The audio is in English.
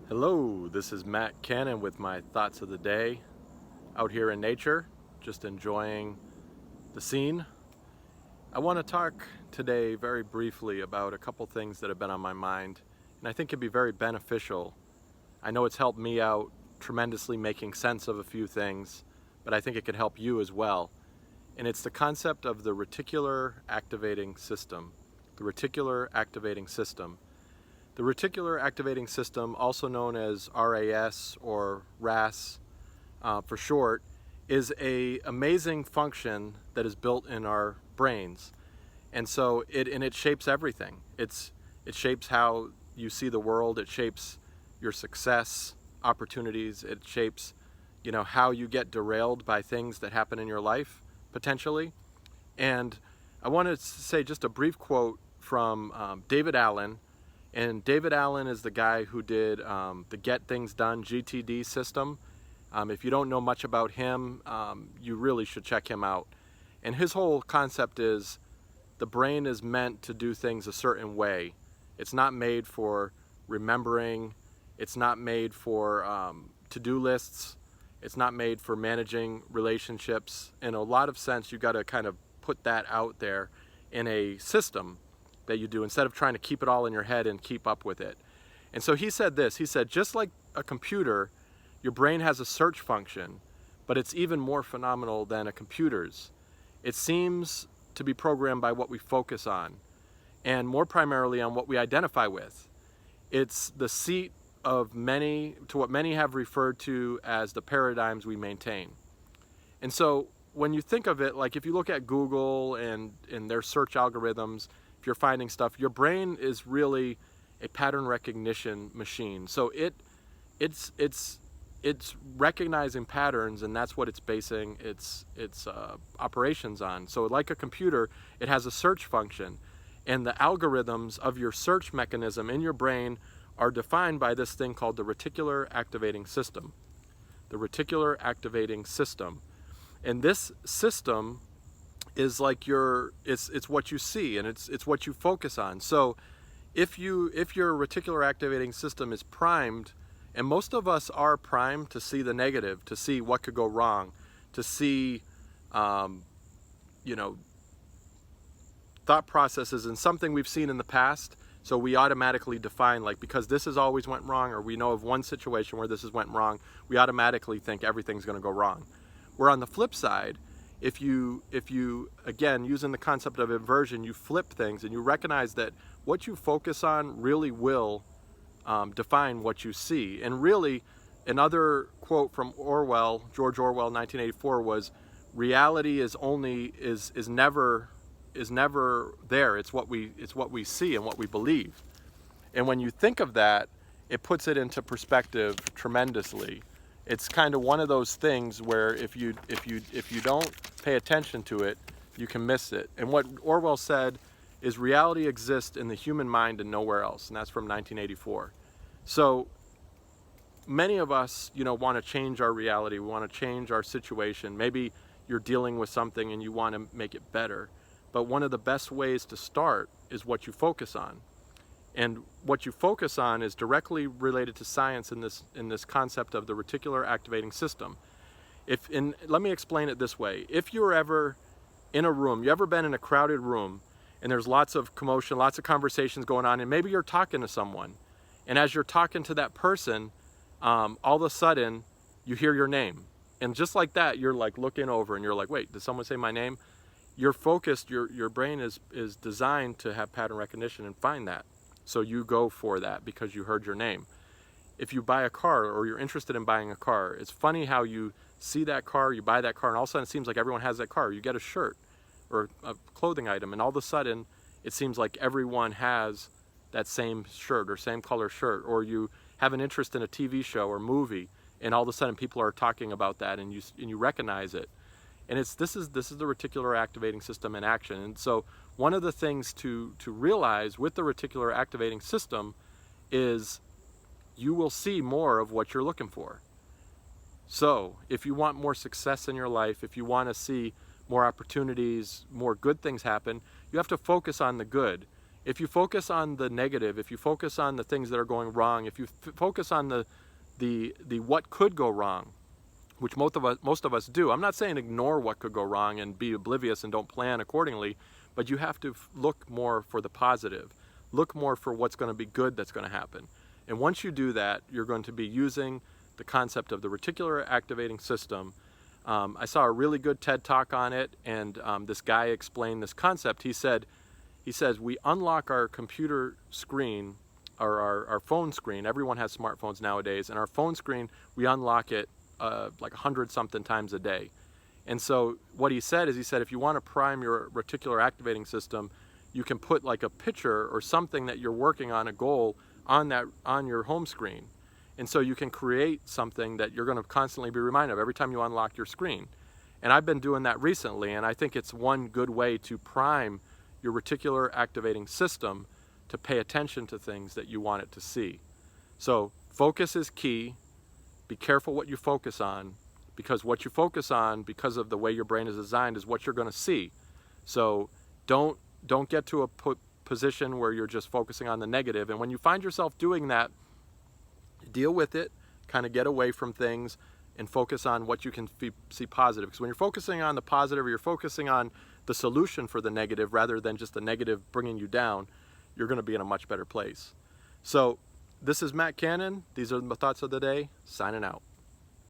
Hello, this is Matt Cannon with my thoughts of the day out here in nature, just enjoying the scene. I want to talk today very briefly about a couple things that have been on my mind, and I think can be very beneficial. I know it's helped me out tremendously making sense of a few things, but I think it could help you as well. And it's the concept of the reticular activating system. The reticular activating system. The reticular activating system, also known as RAS or RAS for short, is an amazing function that is built in our brains. And so it shapes everything. It shapes how you see the world. It shapes your success opportunities. It shapes, how you get derailed by things that happen in your life potentially. And I want to say just a brief quote from David Allen. And David Allen is the guy who did the Get Things Done GTD system. If you don't know much about him, you really should check him out. And his whole concept is the brain is meant to do things a certain way. It's not made for remembering. It's not made for to-do lists. It's not made for managing relationships. In a lot of sense, you got to kind of put that out there in a system that you do instead of trying to keep it all in your head and keep up with it. And so he said this, he said, just like a computer, your brain has a search function, but it's even more phenomenal than a computer's. It seems to be programmed by what we focus on, and more primarily on what we identify with. It's the seat of what many have referred to as the paradigms we maintain. And so when you think of it, like if you look at Google and their search algorithms, you're finding stuff, your brain is really a pattern recognition machine. So it's recognizing patterns, and that's what it's basing its operations on. So like a computer, it has a search function, and the algorithms of your search mechanism in your brain are defined by this thing called the reticular activating system. The reticular activating system. And this system is like it's what you see, and it's what you focus on. So if your reticular activating system is primed, and most of us are primed to see the negative, to see what could go wrong, to see thought processes and something we've seen in the past, so we automatically define, like, because this has always went wrong, or we know of one situation where this has went wrong, we automatically think everything's going to go wrong. Where on the flip side, if you again, using the concept of inversion, you flip things and you recognize that what you focus on really will define what you see. And really, another quote from George Orwell, 1984, was, reality is never there. It's what we see and what we believe. And when you think of that, it puts it into perspective tremendously. It's kind of one of those things where if you don't pay attention to it, you can miss it. And what Orwell said is reality exists in the human mind and nowhere else, and that's from 1984. So many of us, want to change our reality. We want to change our situation. Maybe you're dealing with something and you want to make it better. But one of the best ways to start is what you focus on. And what you focus on is directly related to science in this concept of the reticular activating system. Let me explain it this way. If you're ever in a room, you ever been in a crowded room, and there's lots of commotion, lots of conversations going on, and maybe you're talking to someone, and as you're talking to that person, all of a sudden you hear your name, and just like that, you're like looking over, and you're like, wait, did someone say my name? You're focused. Your brain is designed to have pattern recognition and find that. So you go for that because you heard your name. If you buy a car, or you're interested in buying a car, it's funny how you see that car, you buy that car, and all of a sudden it seems like everyone has that car. You get a shirt or a clothing item, and all of a sudden it seems like everyone has that same shirt or same color shirt. Or you have an interest in a TV show or movie, and all of a sudden people are talking about that, and you recognize it. And this is the reticular activating system in action. And so one of the things to realize with the reticular activating system is you will see more of what you're looking for. So if you want more success in your life, if you want to see more opportunities, more good things happen, you have to focus on the good. If you focus on the negative, if you focus on the things that are going wrong, if you focus on the what could go wrong, which most of us do. I'm not saying ignore what could go wrong and be oblivious and don't plan accordingly, but you have to look more for the positive. Look more for what's going to be good that's going to happen. And once you do that, you're going to be using the concept of the reticular activating system. I saw a really good TED talk on it, and this guy explained this concept. He says we unlock our computer screen, or our phone screen. Everyone has smartphones nowadays, and our phone screen, we unlock it like 100-something times a day. And so what he said is, if you want to prime your reticular activating system, you can put like a picture or something that you're working on, a goal, on your home screen. And so you can create something that you're going to constantly be reminded of every time you unlock your screen. And I've been doing that recently, and I think it's one good way to prime your reticular activating system to pay attention to things that you want it to see. So focus is key. Be careful what you focus on, because what you focus on, because of the way your brain is designed, is what you're going to see. So don't get to a position where you're just focusing on the negative. And when you find yourself doing that, deal with it, kind of get away from things and focus on what you can see positive. Because when you're focusing on the positive, or you're focusing on the solution for the negative rather than just the negative bringing you down, you're going to be in a much better place. So this is Matt Cannon. These are the thoughts of the day. Signing out.